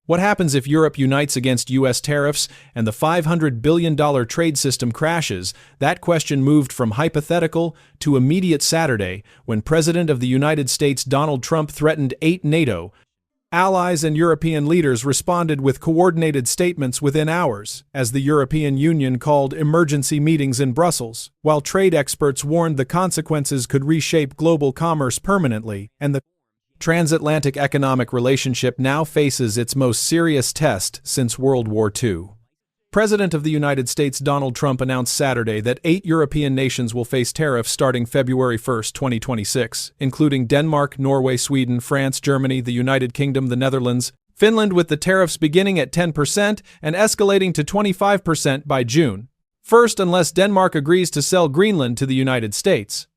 What happens if Europe unites against U.S. tariffs and the $500 billion trade system crashes? That question moved from hypothetical to immediate Saturday when President of the United States Donald Trump threatened 8 NATO allies and European leaders responded with coordinated statements within hours, as the European Union called emergency meetings in Brussels, while trade experts warned the consequences could reshape global commerce permanently, and the transatlantic economic relationship now faces its most serious test since World War II. President of the United States Donald Trump announced Saturday that 8 European nations will face tariffs starting February 1, 2026, including Denmark, Norway, Sweden, France, Germany, the United Kingdom, the Netherlands, Finland, with the tariffs beginning at 10% and escalating to 25% by June 1st unless Denmark agrees to sell Greenland to the United States.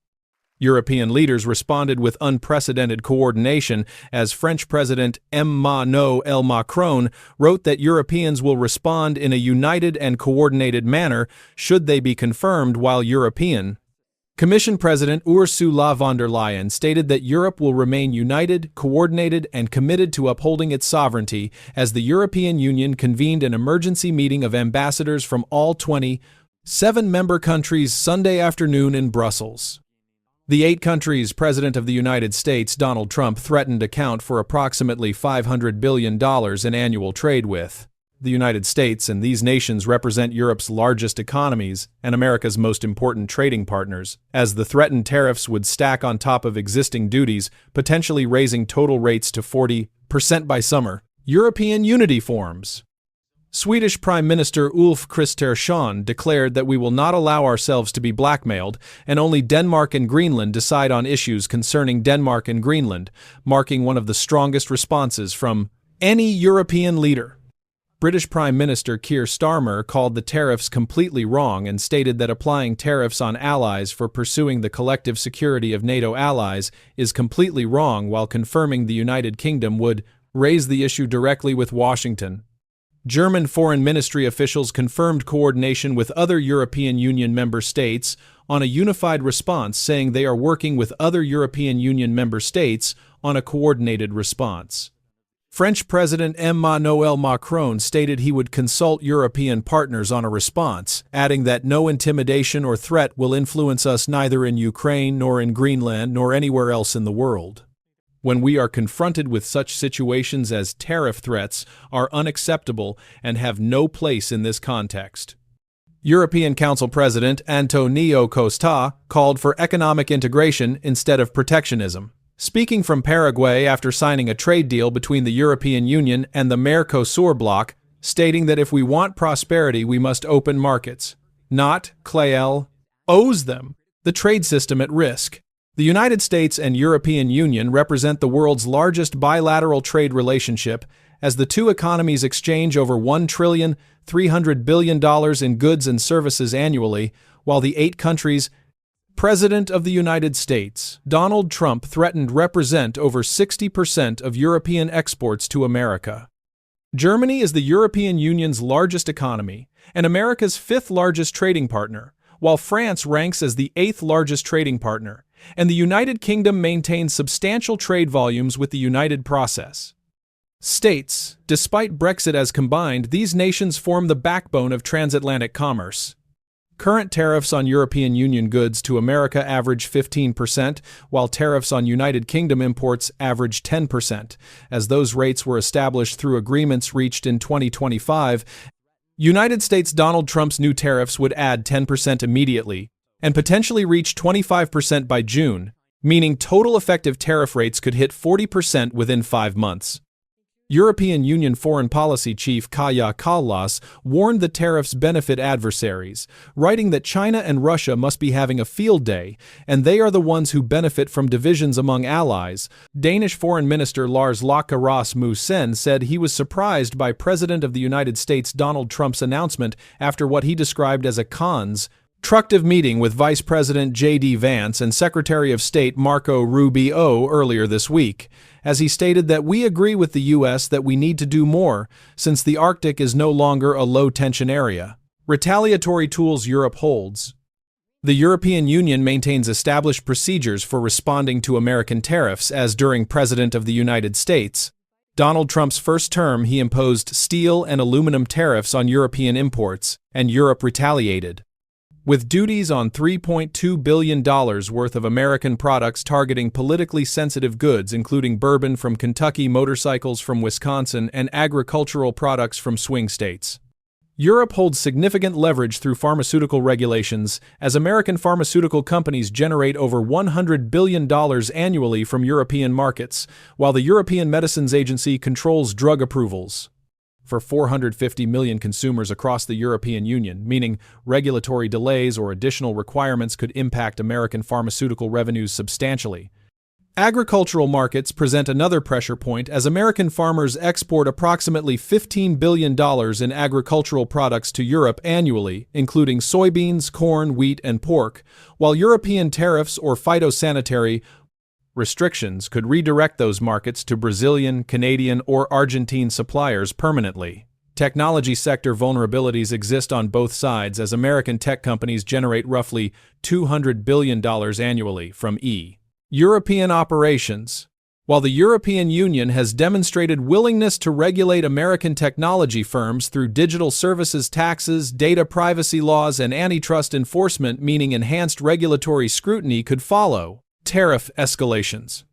European leaders responded with unprecedented coordination as French President Emmanuel Macron wrote that Europeans will respond in a united and coordinated manner should they be confirmed, while European Commission President Ursula von der Leyen stated that Europe will remain united, coordinated, and committed to upholding its sovereignty as the European Union convened an emergency meeting of ambassadors from all 27 member countries Sunday afternoon in Brussels. The 8 countries President of the United States Donald Trump threatened account for approximately $500 billion in annual trade with the United States, and these nations represent Europe's largest economies and America's most important trading partners, as the threatened tariffs would stack on top of existing duties, potentially raising total rates to 40% by summer. European unity forms. Swedish Prime Minister Ulf Kristersson declared that we will not allow ourselves to be blackmailed, and only Denmark and Greenland decide on issues concerning Denmark and Greenland, marking one of the strongest responses from any European leader. British Prime Minister Keir Starmer called the tariffs completely wrong and stated that applying tariffs on allies for pursuing the collective security of NATO allies is completely wrong, while confirming the United Kingdom would raise the issue directly with Washington. German foreign ministry officials confirmed coordination with other European Union member states on a unified response, saying they are working with other European Union member states on a coordinated response. French President Emmanuel Macron stated he would consult European partners on a response, adding that no intimidation or threat will influence us neither in Ukraine nor in Greenland nor anywhere else in the world. When we are confronted with such situations as tariff threats are unacceptable and have no place in this context. European Council President Antonio Costa called for economic integration instead of protectionism. Speaking from Paraguay after signing a trade deal between the European Union and the Mercosur bloc, stating that if we want prosperity we must open markets, not, Clael, owes them, the trade system at risk. The United States and European Union represent the world's largest bilateral trade relationship, as the two economies exchange over $1,300 billion in goods and services annually, while the 8 countries President of the United States Donald Trump threatened represent over 60% of European exports to America. Germany is the European Union's largest economy and America's 5th largest trading partner, while France ranks as the 8th largest trading partner, and the United Kingdom maintains substantial trade volumes with the United Process States. Despite Brexit as combined, these nations form the backbone of transatlantic commerce. Current tariffs on European Union goods to America average 15%, while tariffs on United Kingdom imports average 10%, as those rates were established through agreements reached in 2025. United States Donald Trump's new tariffs would add 10% immediately, and potentially reach 25% by June, meaning total effective tariff rates could hit 40% within 5 months. European Union Foreign Policy Chief Kaja Kallas warned the tariffs benefit adversaries, writing that China and Russia must be having a field day, and they are the ones who benefit from divisions among allies. Danish Foreign Minister Lars Løkke Rasmussen said he was surprised by President of the United States Donald Trump's announcement after what he described as a constructive meeting with Vice President J.D. Vance and Secretary of State Marco Rubio earlier this week, as he stated that we agree with the U.S. that we need to do more, since the Arctic is no longer a low-tension area. Retaliatory tools Europe holds. The European Union maintains established procedures for responding to American tariffs, as during President of the United States Donald Trump's first term, he imposed steel and aluminum tariffs on European imports, and Europe retaliated. With duties on $3.2 billion worth of American products targeting politically sensitive goods including bourbon from Kentucky, motorcycles from Wisconsin, and agricultural products from swing states. Europe holds significant leverage through pharmaceutical regulations, as American pharmaceutical companies generate over $100 billion annually from European markets, while the European Medicines Agency controls drug approvals for 450 million consumers across the European Union, meaning regulatory delays or additional requirements could impact American pharmaceutical revenues substantially. Agricultural markets present another pressure point, as American farmers export approximately $15 billion in agricultural products to Europe annually, including soybeans, corn, wheat, and pork, while European tariffs or phytosanitary restrictions could redirect those markets to Brazilian, Canadian, or Argentine suppliers permanently. Technology sector vulnerabilities exist on both sides, as American tech companies generate roughly $200 billion annually from European operations. While the European Union has demonstrated willingness to regulate American technology firms through digital services taxes, data privacy laws, and antitrust enforcement, meaning enhanced regulatory scrutiny could follow. Tariff escalations.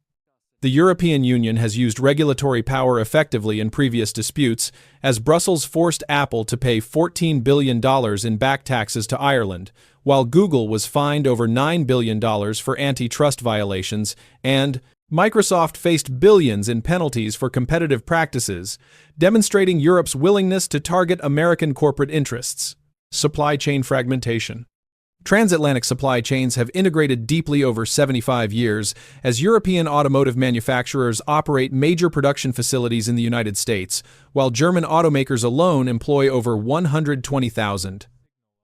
The European Union has used regulatory power effectively in previous disputes, as Brussels forced Apple to pay $14 billion in back taxes to Ireland, while Google was fined over $9 billion for antitrust violations, and Microsoft faced billions in penalties for competitive practices, demonstrating Europe's willingness to target American corporate interests. Supply chain fragmentation. Transatlantic supply chains have integrated deeply over 75 years, as European automotive manufacturers operate major production facilities in the United States, while German automakers alone employ over 120,000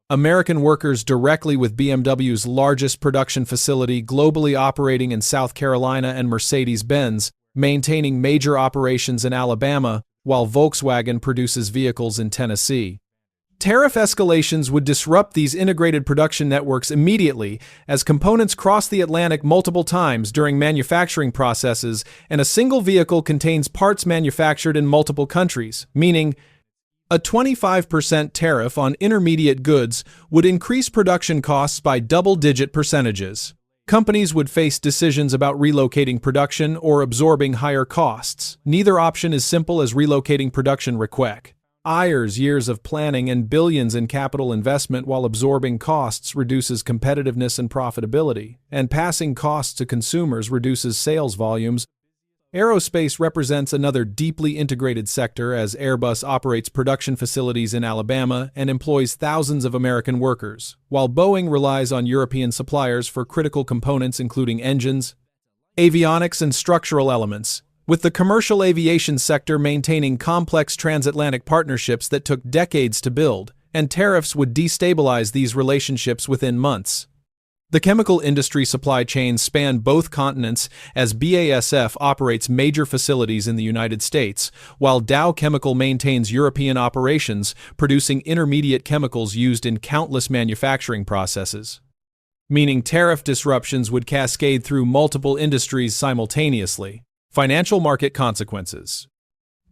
American workers directly, with BMW's largest production facility globally operating in South Carolina and Mercedes-Benz maintaining major operations in Alabama, while Volkswagen produces vehicles in Tennessee. Tariff escalations would disrupt these integrated production networks immediately, as components cross the Atlantic multiple times during manufacturing processes, and a single vehicle contains parts manufactured in multiple countries, meaning a 25% tariff on intermediate goods would increase production costs by double-digit percentages. Companies would face decisions about relocating production or absorbing higher costs. Neither option is simple, as relocating production requires years of planning and billions in capital investment, while absorbing costs reduces competitiveness and profitability, and passing costs to consumers reduces sales volumes. Aerospace represents another deeply integrated sector, as Airbus operates production facilities in Alabama and employs thousands of American workers, while Boeing relies on European suppliers for critical components including engines, avionics, and structural elements, with the commercial aviation sector maintaining complex transatlantic partnerships that took decades to build, and tariffs would destabilize these relationships within months. The chemical industry supply chains span both continents, as BASF operates major facilities in the United States, while Dow Chemical maintains European operations, producing intermediate chemicals used in countless manufacturing processes. Meaning tariff disruptions would cascade through multiple industries simultaneously. Financial market consequences.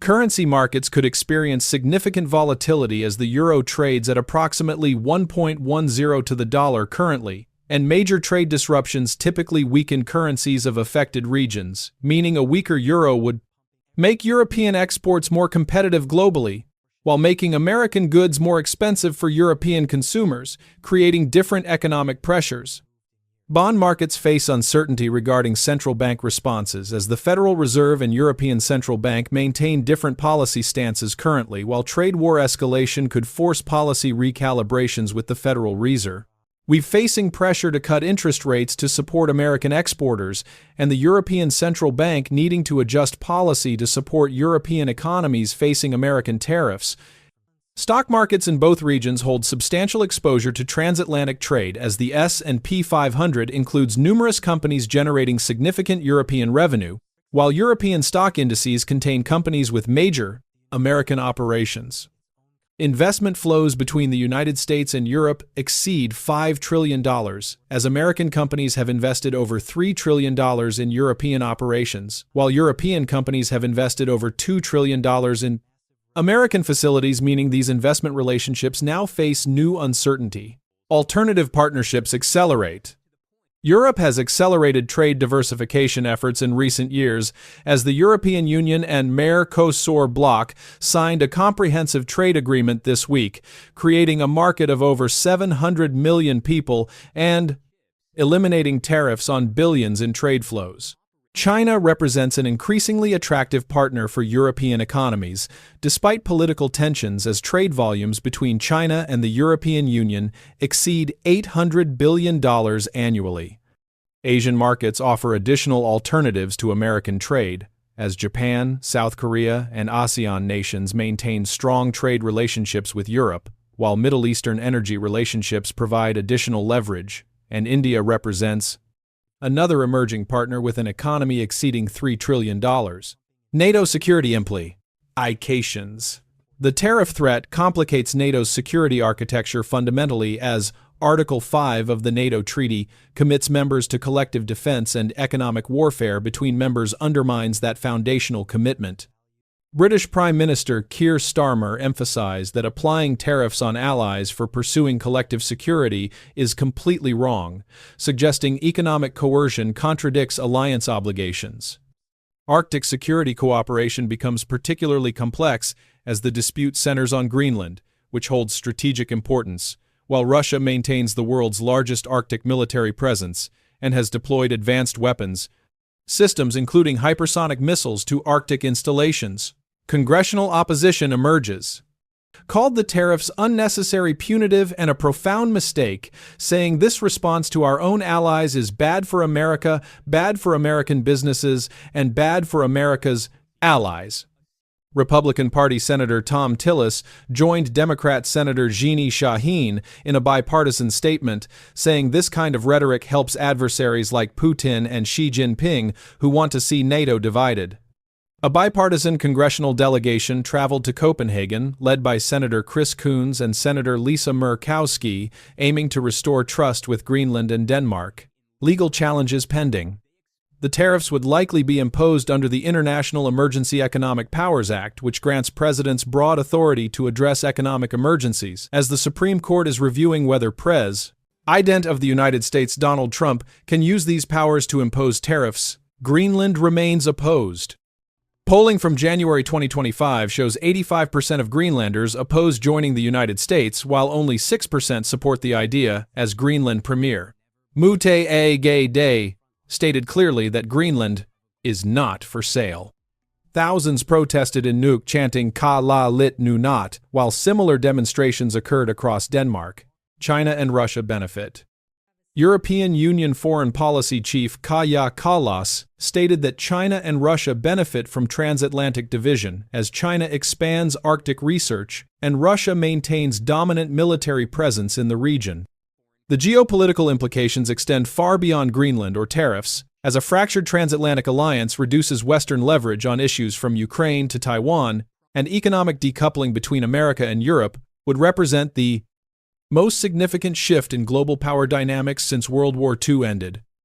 Currency markets could experience significant volatility, as the euro trades at approximately 1.10 to the dollar currently, and major trade disruptions typically weaken currencies of affected regions, meaning a weaker euro would make European exports more competitive globally, while making American goods more expensive for European consumers, creating different economic pressures. Bond markets face uncertainty regarding central bank responses, as the Federal Reserve and European Central Bank maintain different policy stances currently, while trade war escalation could force policy recalibrations with the Federal Reserve. We're facing pressure to cut interest rates to support American exporters, and the European Central Bank needing to adjust policy to support European economies facing American tariffs. Stock markets in both regions hold substantial exposure to transatlantic trade, as the S&P 500 includes numerous companies generating significant European revenue, while European stock indices contain companies with major American operations. Investment flows between the United States and Europe exceed $5 trillion, as American companies have invested over $3 trillion in European operations, while European companies have invested over $2 trillion in American facilities, meaning these investment relationships now face new uncertainty. Alternative partnerships accelerate. Europe has accelerated trade diversification efforts in recent years as the European Union and Mercosur bloc signed a comprehensive trade agreement this week, creating a market of over 700 million people and eliminating tariffs on billions in trade flows. China represents an increasingly attractive partner for European economies, despite political tensions, as trade volumes between China and the European Union exceed $800 billion annually. Asian markets offer additional alternatives to American trade, as Japan, South Korea, and ASEAN nations maintain strong trade relationships with Europe, while Middle Eastern energy relationships provide additional leverage, and India represents another emerging partner with an economy exceeding $3 trillion. NATO security implications. The tariff threat complicates NATO's security architecture fundamentally, as Article 5 of the NATO Treaty commits members to collective defense, and economic warfare between members undermines that foundational commitment. British Prime Minister Keir Starmer emphasized that applying tariffs on allies for pursuing collective security is completely wrong, suggesting economic coercion contradicts alliance obligations. Arctic security cooperation becomes particularly complex as the dispute centers on Greenland, which holds strategic importance, while Russia maintains the world's largest Arctic military presence and has deployed advanced weapons systems, including hypersonic missiles, to Arctic installations. Congressional opposition emerges, called the tariffs unnecessary, punitive, and a profound mistake, saying this response to our own allies is bad for America, bad for American businesses, and bad for America's allies. Republican Party Senator Tom Tillis joined Democrat Senator Jeannie Shaheen in a bipartisan statement, saying this kind of rhetoric helps adversaries like Putin and Xi Jinping, who want to see NATO divided. A bipartisan congressional delegation traveled to Copenhagen, led by Senator Chris Coons and Senator Lisa Murkowski, aiming to restore trust with Greenland and Denmark. Legal challenges pending. The tariffs would likely be imposed under the International Emergency Economic Powers Act, which grants presidents broad authority to address economic emergencies, as the Supreme Court is reviewing whether President of the United States Donald Trump can use these powers to impose tariffs. Greenland remains opposed. Polling from January 2025 shows 85% of Greenlanders oppose joining the United States, while only 6% support the idea, as Greenland Premier Mute A. Day stated clearly that Greenland is not for sale. Thousands protested in Nuuk, chanting "Ka la lit nu not," while similar demonstrations occurred across Denmark. China and Russia benefit. European Union Foreign Policy Chief Kaja Kallas stated that China and Russia benefit from transatlantic division as China expands Arctic research and Russia maintains dominant military presence in the region. The geopolitical implications extend far beyond Greenland or tariffs, as a fractured transatlantic alliance reduces Western leverage on issues from Ukraine to Taiwan, and economic decoupling between America and Europe would represent the most significant shift in global power dynamics since World War II ended.